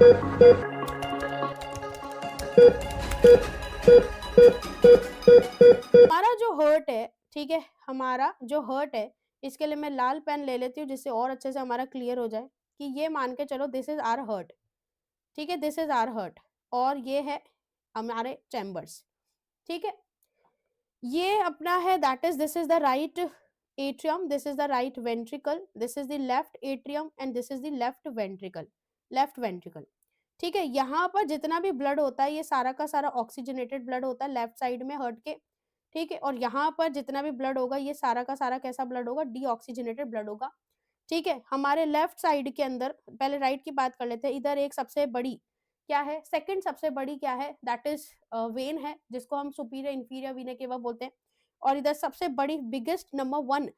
हमारा जो हर्ट है, ठीक है, हमारा जो हर्ट है, इसके लिए मैं लाल पेन ले लेती हूँ जिससे और अच्छे से हमारा क्लियर हो जाए कि ये मान के चलो दिस इज आवर हर्ट, ठीक है, दिस इज आवर हर्ट, और ये है हमारे चैम्बर्स, ठीक है, ये अपना है, that is this is the right atrium, this is the right ventricle, this is the left atrium and this is the left ventricle, left ventricle, ठीक है। यहाँ पर जितना भी ब्लड होता है ये सारा का सारा ऑक्सीजनेटेड ब्लड होता है लेफ्ट साइड में हर्ट के, ठीक है, और यहाँ पर जितना भी ब्लड होगा ये सारा का सारा कैसा ब्लड होगा, डीऑक्सीजनेटेड ब्लड होगा, ठीक है। हमारे लेफ्ट साइड के अंदर, पहले राइट की बात कर लेते हैं, इधर एक सबसे बड़ी क्या है, सेकंड सबसे बड़ी क्या है, दैट इज वेन है जिसको हम सुपीरियर इंफीरियर वीना केवा बोलते हैं, और इधर सबसे बड़ी बिगेस्ट नंबर 1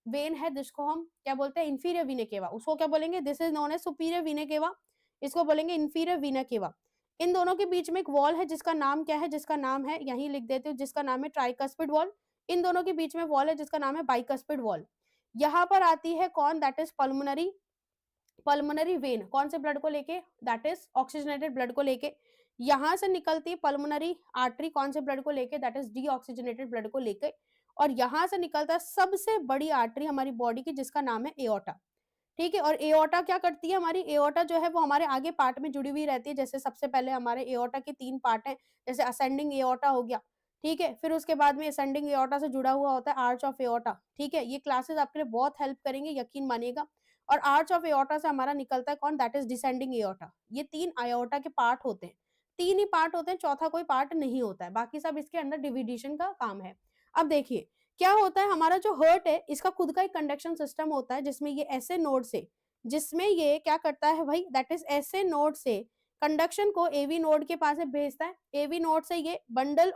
वेन है जिसको हम क्या बोलते हैं, इंफीरियर वीना केवा, उसको क्या बोलेंगे, this is known as superior vena cava, इसको बोलेंगे इंफीरियर वीना केवा। इन दोनों के बीच में एक वॉल है जिसका नाम क्या है, जिसका नाम है, यहीं लिख देते हो, जिसका नाम है ट्राइकस्पिड वॉल। इन दोनों के बीच में वॉल है जिसका नाम है बाइकस्पिड वॉल। यहाँ पर आती है कौन, that is pulmonary, pulmonary vein, कौन से ब्लड को लेके, दैट इज ऑक्सीजनेटेड ब्लड को लेके। यहां से निकलती है पल्मोनरी आर्टरी, कौन से ब्लड को लेके, दैट इज डीऑक्सीजनेटेड ब्लड को लेके। और यहां से निकलता है सबसे बड़ी आर्टरी हमारी बॉडी की जिसका नाम है एओर्टा, ठीक है। और एओर्टा क्या करती है, हमारी एओर्टा जो है वो हमारे आगे पार्ट में जुड़ी हुई रहती है, जैसे सबसे पहले हमारे एओर्टा के 3 पार्ट हैं, जैसे असेंडिंग एओर्टा हो गया, ठीक है, फिर उसके बाद में असेंडिंग एओर्टा से जुड़ा हुआ होता है आर्च ऑफ एओर्टा, ठीक है। ये क्लासेस आपके लिए बहुत हेल्प करेंगे, यकीन मानिएगा। और आर्च ऑफ एओर्टा से हमारा निकलता है कौन, दैट इज डिसेंडिंग एओर्टा। ये 3 एओर्टा के पार्ट होते हैं, 3 ही पार्ट होते हैं, चौथा कोई पार्ट नहीं होता है, बाकी सब इसके अंदर डिविडेशन का काम है। अब देखिए क्या होता है, हमारा जो हर्ट है इसका खुद का एक कंडक्शन सिस्टम होता है जिसमें ये ऐसे नोड से, जिसमें ये क्या करता है भाई, दैट इज ऐसे नोड से कंडक्शन को एवी नोड के पास में भेजता है, एवी नोड से ये बंडल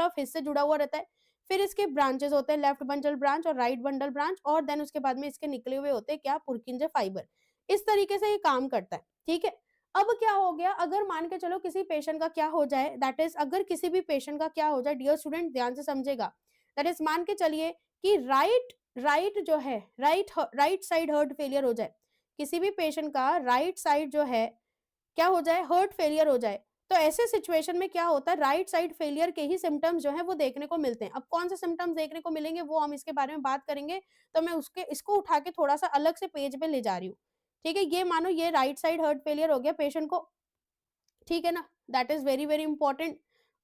ऑफ हिस्से जुड़ा हुआ रहता है, फिर इसके ब्रांचेस होते हैं, लेफ्ट बंडल ब्रांच और राइट बंडल ब्रांच, और देन उसके बाद में इसके निकले हुए होते हैं क्या, पुरकिंजे फाइबर। इस तरीके से ये काम करता है, ठीक है। अब क्या हो गया, अगर मान के चलो किसी पेशेंट का क्या हो जाए, दैट इज अगर किसी भी पेशेंट का क्या हो जाए, डियर स्टूडेंट ध्यान से समझेगा, दैट इज मान के चलिए कि राइट जो है, राइट साइड हर्ट फेलियर हो जाए, किसी भी पेशेंट का राइट साइड जो है क्या हो जाए, हर्ट फेलियर हो जाए, तो ऐसे सिचुएशन में क्या होता है, राइट साइड फेलियर के ही सिम्टम्स जो है वो देखने को मिलते हैं। अब कौन से सिम्टम्स देखने को मिलेंगे वो हम इसके बारे में बात करेंगे, तो मैं उसके इसको उठा के थोड़ा सा अलग से पेज पे ले जा रही हूँ, ठीक है। ये मानो ये राइट साइड हर्ट फेलियर हो गया पेशेंट को, ठीक है ना, that is very very important.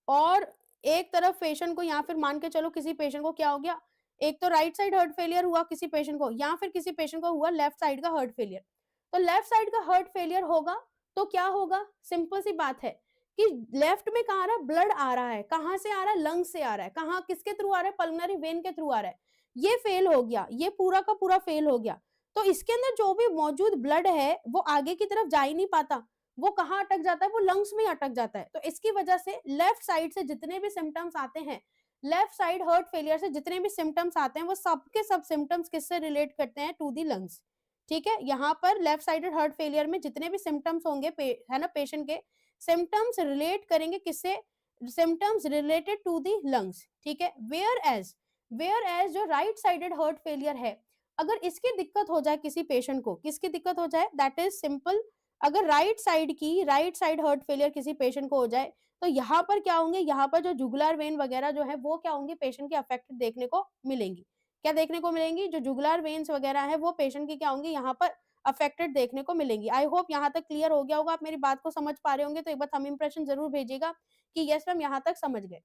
और एक तरफ पेशेंट को, या फिर मान के चलो किसी पेशेंट को क्या हो गया, एक तो राइट साइड हर्ट फेलियर हुआ किसी पेशेंट को, या फिर किसी पेशेंट को हुआ लेफ्ट साइड का हर्ट फेलियर। तो लेफ्ट साइड का हर्ट फेलियर होगा तो क्या होगा, सिंपल सी बात है कि लेफ्ट में कहाँ आ रहा है, ब्लड आ रहा है, कहाँ से आ रहा है, लंग से आ रहा है, कहाँ किसके थ्रू आ रहा है, पल्मोनरी वेन के थ्रू आ रहा है। ये फेल हो गया, ये पूरा का पूरा फेल हो गया, तो इसके अंदर जो भी मौजूद ब्लड है वो आगे की तरफ जा ही नहीं पाता, वो कहाँ अटक जाता है, वो लंग्स में अटक जाता है। तो इसकी वजह से लेफ्ट साइड से जितने भी सिम्टम्स आते हैं, लेफ्ट साइड हर्ट फेलियर से जितने भी सिम्टम्स आते हैं वो सबके सब सिम्टम्स किससे रिलेट करते हैं, टू दी लंग्स, ठीक है। यहाँ पर लेफ्ट साइडेड हर्ट फेलियर में जितने भी सिम्टम्स होंगे है ना पेशेंट के, सिम्टम्स रिलेट करेंगे किससे, symptoms related to the lungs, ठीक है। वेयर एज जो राइट साइडेड हर्ट फेलियर है, अगर इसकी दिक्कत हो जाए किसी पेशेंट को, किसकी दिक्कत हो जाए, दैट इज सिंपल, अगर राइट साइड हर्ट फेलियर किसी पेशेंट को हो जाए, तो यहाँ पर क्या होंगे, यहाँ पर जो जुगुलर वेन वगैरह जो है वो क्या होंगे, पेशेंट के अफेक्टेड देखने को मिलेंगी। क्या देखने को मिलेंगी, जो जुगुलर वेन्स वगैरह है वो पेशेंट की क्या होंगी, यहाँ पर अफेक्टेड देखने को मिलेंगी। आई होप यहाँ तक क्लियर हो गया होगा, आप मेरी बात को समझ पा रहे होंगे, तो एक बार थंब इंप्रेशन जरूर भेजिएगा कि यस मैम यहाँ तक समझ गए,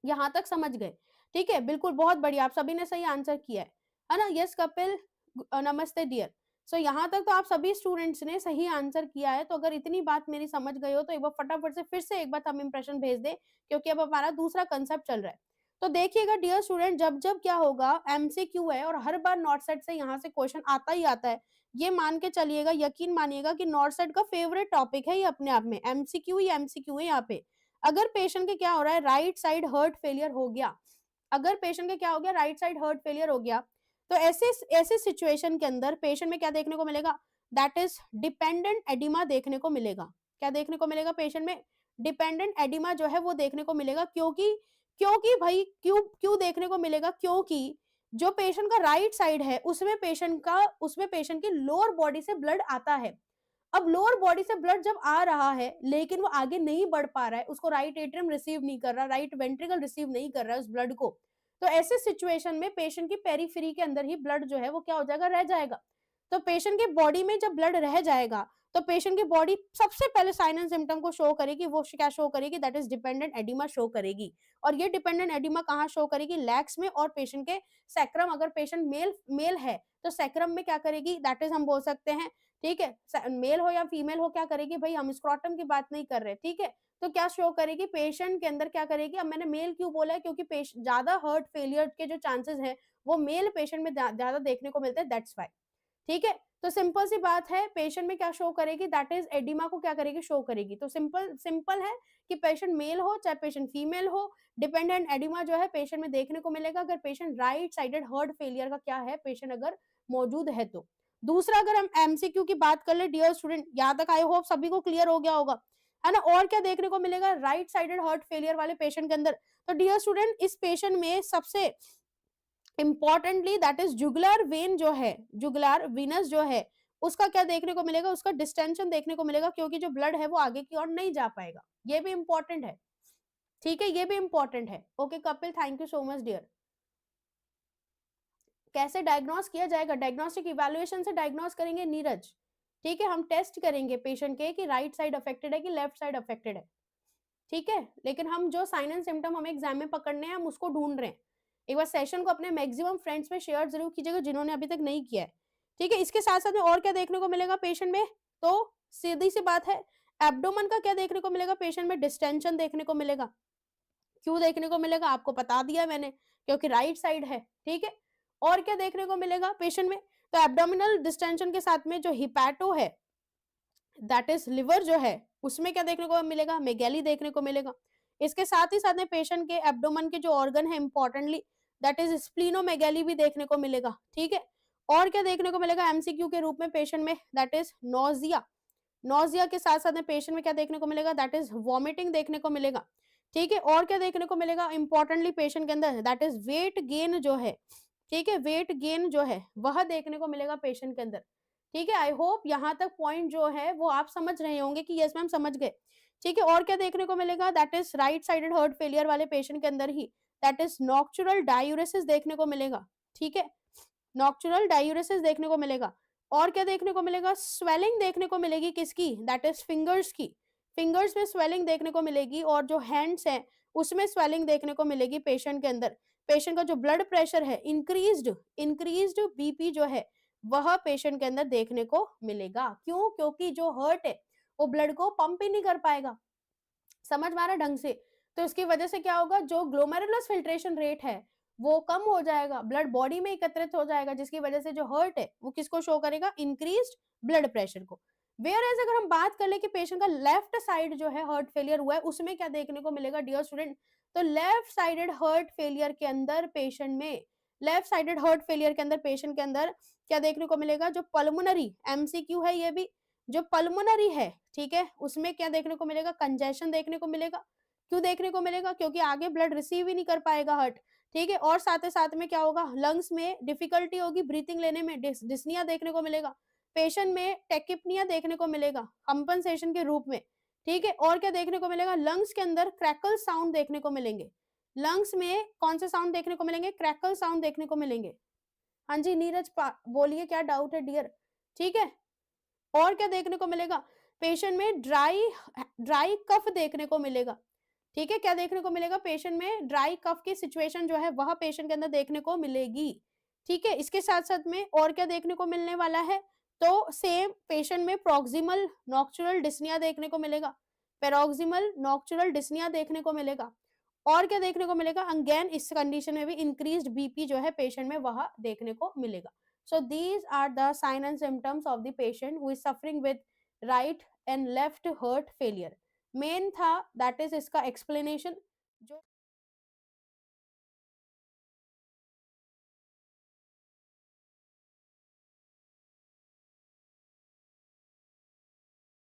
यहाँ तक समझ गए, ठीक है, बिल्कुल बहुत बढ़िया, आप सभी ने सही आंसर किया है ना। यस कपिल, नमस्ते डियर। सो यहाँ तक तो आप सभी स्टूडेंट्स ने सही आंसर किया है, तो अगर इतनी बात मेरी समझ गए हो तो एक बार फटाफट से फिर से एक बार थंब इंप्रेशन भेज दे, क्योंकि अब हमारा दूसरा कंसेप्ट चल रहा है। तो देखिएगा डियर स्टूडेंट, जब जब क्या होगा, एमसीक्यू है और हर बार नॉर्थ सेट से यहाँ से क्वेश्चन आता ही आता है, ये मान के चलिएगा, यकीन मानिएगा कि नॉर्थ सेट का फेवरेट टॉपिक है ये अपने आप में, एमसीक्यू ही एमसीक्यू है यहाँ पे। अगर पेशेंट के क्या हो रहा है, राइट साइड हर्ट फेलियर हो गया, अगर पेशेंट के क्या हो गया, राइट साइड हर्ट फेलियर हो गया, तो ऐसे ऐसे सिचुएशन के अंदर पेशेंट में क्या देखने को मिलेगा, दैट इज डिपेंडेंट एडिमा देखने को मिलेगा। क्या देखने को मिलेगा पेशेंट में, डिपेंडेंट एडिमा जो है वो देखने को मिलेगा, क्योंकि क्योंकि भाई क्यों क्यों देखने को मिलेगा, क्योंकि जो पेशेंट का राइट साइड है उसमें पेशेंट की लोअर बॉडी से ब्लड आता है। अब लोअर बॉडी से ब्लड जब आ रहा है लेकिन वो आगे नहीं बढ़ पा रहा है, उसको राइट एट्रियम रिसीव नहीं कर रहा, राइट वेंट्रिकल रिसीव नहीं कर रहा है उस ब्लड को, तो ऐसे सिचुएशन में पेशेंट की पेरीफेरी के अंदर ही ब्लड जो है वो क्या हो जाएगा, रह जाएगा। तो पेशेंट के बॉडी में जब ब्लड रह जाएगा तो पेशेंट की बॉडी सबसे पहले साइन एंड सिम्टम को शो करेगी, वो क्या शो करेगी, that is dependent oedema show करेगी। और ये डिपेंडेंट एडिमा कहाँ शो करेगी, लेग्स में और पेशेंट के सैक्रम, अगर पेशेंट मेल मेल है तो सैक्रम में क्या करेगी, दैट इज हम बोल सकते हैं, ठीक है, मेल हो या फीमेल हो क्या करेगी, भाई हम स्क्रॉटम की बात नहीं कर रहे, ठीक है, तो क्या शो करेगी, पेशेंट के अंदर क्या करेगी। अब मैंने मेल क्यों बोला है, क्योंकि ज्यादा हार्ट फेलियर के जो चांसेस है वो मेल पेशेंट में ज्यादा देखने को मिलते हैं, दैट्स वाई, ठीक है। तो सिंपल सी बात है, पेशेंट में क्या शो करेगी, दैट इज एडिमा को क्या करेगी, शो करेगी। तो सिंपल सिंपल है कि पेशेंट मेल हो चाहे पेशेंट फीमेल हो, डिपेंडेंट एडिमा जो है पेशेंट में देखने को मिलेगा, अगर patient right sided heart failure का क्या है, पेशेंट अगर मौजूद है तो। दूसरा, अगर हम एमसीक्यू की बात कर ले डियर स्टूडेंट, यहाँ तक आई होप सभी को क्लियर हो गया होगा, है ना। और क्या देखने को मिलेगा राइट साइडेड हार्ट फेलियर वाले पेशेंट के अंदर, तो डियर स्टूडेंट इस पेशेंट में सबसे importantly that is jugular vein जो है, जुगुलर वीनस जो है, उसका क्या देखने को मिलेगा, उसका डिस्टेंशन देखने को मिलेगा, क्योंकि जो ब्लड है वो आगे की ओर नहीं जा पाएगा। ये भी इंपॉर्टेंट है, ठीक है, ये भी इंपॉर्टेंट है। Okay Kapil, thank you so much dear. कैसे डायग्नोस किया जाएगा, डायग्नोस्टिक इवैल्यूएशन से डायग्नोस करेंगे नीरज, ठीक है, हम टेस्ट करेंगे पेशेंट के कि राइट साइड अफेक्टेड है कि लेफ्ट साइड अफेक्टेड है, ठीक है। लेकिन हम जो साइन एंड सिम्टम हमें एग्जाम में पकड़ने हैं हम उसको ढूंढ रहे हैं। एक बार सेशन को अपने मैक्सिमम फ्रेंड्स में शेयर जरूर कीजिएगा जिन्होंने अभी तक नहीं किया है, ठीक है। इसके साथ साथ में और क्या देखने को मिलेगा पेशेंट में, तो सीधी सी बात है, एब्डोमन का क्या देखने को मिलेगा पेशेंट में, डिस्टेंशन देखने को मिलेगा। क्यों देखने को मिलेगा, आपको बता दिया मैंने, क्योंकि राइट साइड है, ठीक है। और क्या देखने को मिलेगा पेशेंट में, तो एब्डोमिनल डिस्टेंशन के साथ में जो हिपैटो है, दैट इज लिवर जो है, उसमें क्या देखने को मिलेगा, मेगैली देखने को मिलेगा। इसके साथ ही साथ में पेशेंट के एब्डोमन के जो ऑर्गन है इंपॉर्टेंटली, दैट इज स्प्लीनोमेगैली भी देखने को मिलेगा, ठीक है। और क्या देखने को मिलेगा एमसीक्यू के रूप में पेशेंट में, दैट इज नोजिया। नोजिया के साथ साथ में पेशेंट में क्या देखने को मिलेगा, दैट इज वॉमिटिंग देखने को मिलेगा, ठीक है। और क्या देखने को मिलेगा इंपॉर्टेंटली पेशेंट के अंदर, दैट इज वेट गेन जो है, ठीक है, वेट गेन जो है वह देखने को मिलेगा पेशेंट के अंदर, ठीक है। आई होप यहाँ तक पॉइंट जो है वो आप समझ रहे होंगे कि यस मैम समझ गए, ठीक है। और क्या देखने को मिलेगा, that is right sided heart failure वाले पेशेंट के अंदर ही, दैट इज नॉक्चुरल डायूरेसिस देखने को मिलेगा, ठीक है, नॉक्चुरल डायूरेसिस देखने को मिलेगा। और क्या देखने को मिलेगा, स्वेलिंग देखने को मिलेगी किसकी, दैट इज फिंगर्स की, फिंगर्स में स्वेलिंग देखने को मिलेगी, और जो हैंड्स हैं उसमें स्वेलिंग देखने को मिलेगी पेशेंट के अंदर। पेशेंट का जो ब्लड प्रेशर है इंक्रीज्ड, इंक्रीज्ड बीपी जो है वह पेशेंट के अंदर देखने को मिलेगा। क्यों, क्योंकि जो हर्ट है वो ब्लड को पंप ही नहीं कर पाएगा, समझ में आ रहा ढंग से। तो इसकी वजह से क्या होगा, जो ग्लोमेरुलस फिल्ट्रेशन रेट है वो कम हो जाएगा, ब्लड बॉडी में एकत्रित हो जाएगा, जिसकी वजह से जो हर्ट है वो किसको शो करेगा, इंक्रीज्ड ब्लड प्रेशर को। वेयर एज अगर हम बात कर ले कि पेशेंट का लेफ्ट साइड जो है हार्ट फेलियर हुआ है, उसमें क्या देखने को मिलेगा डियर स्टूडेंट, तो लेफ्ट साइडेड हार्ट फेलियर के अंदर पेशेंट में, लेफ्ट साइडेड हार्ट फेलियर के अंदर पेशेंट के अंदर क्या देखने को मिलेगा, जो पल्मोनरी, एमसीक्यू है ये भी, जो पल्मोनरी है, ठीक है, उसमें क्या देखने को मिलेगा, कंजेशन देखने को मिलेगा। क्यों देखने को मिलेगा, क्योंकि आगे ब्लड रिसीव ही नहीं कर पाएगा हार्ट, ठीक है। और साथ ही साथ में क्या होगा, लंग्स में डिफिकल्टी होगी ब्रीथिंग लेने में, डिस्निया देखने को मिलेगा पेशेंट में, टेकिपनिया देखने को मिलेगा कंपनसेशन के रूप में, ठीक है। और क्या देखने को मिलेगा, लंग्स के अंदर क्रैकल साउंड देखने को मिलेंगे, लंग्स में कौन से साउंड देखने को मिलेंगे, क्रैकल साउंड देखने को मिलेंगे। हाँ जी नीरज बोलिए क्या डाउट है डियर, ठीक है। और क्या देखने को मिलेगा, पेशेंट में ड्राई ड्राई कफ देखने को मिलेगा, ठीक है। क्या देखने को मिलेगा, पेशेंट में ड्राई कफ की सिचुएशन जो है वह पेशेंट के अंदर देखने को मिलेगी, ठीक है। इसके साथ साथ में और क्या देखने को मिलने वाला है, तो सेम पेशेंट में प्रॉक्सिमल नॉक्चुरल डिस्निया देखने को मिलेगा, पेरोक्सिमल नॉक्चुरल डिस्निया देखने को मिलेगा। और क्या देखने को मिलेगा, अगेन इस कंडीशन में भी इंक्रीज्ड बीपी जो है पेशेंट में वह देखने को मिलेगा। So these are the sign and symptoms of the patient who is suffering with right and left heart failure. Main था दैट इज इसका एक्सप्लेनेशन जो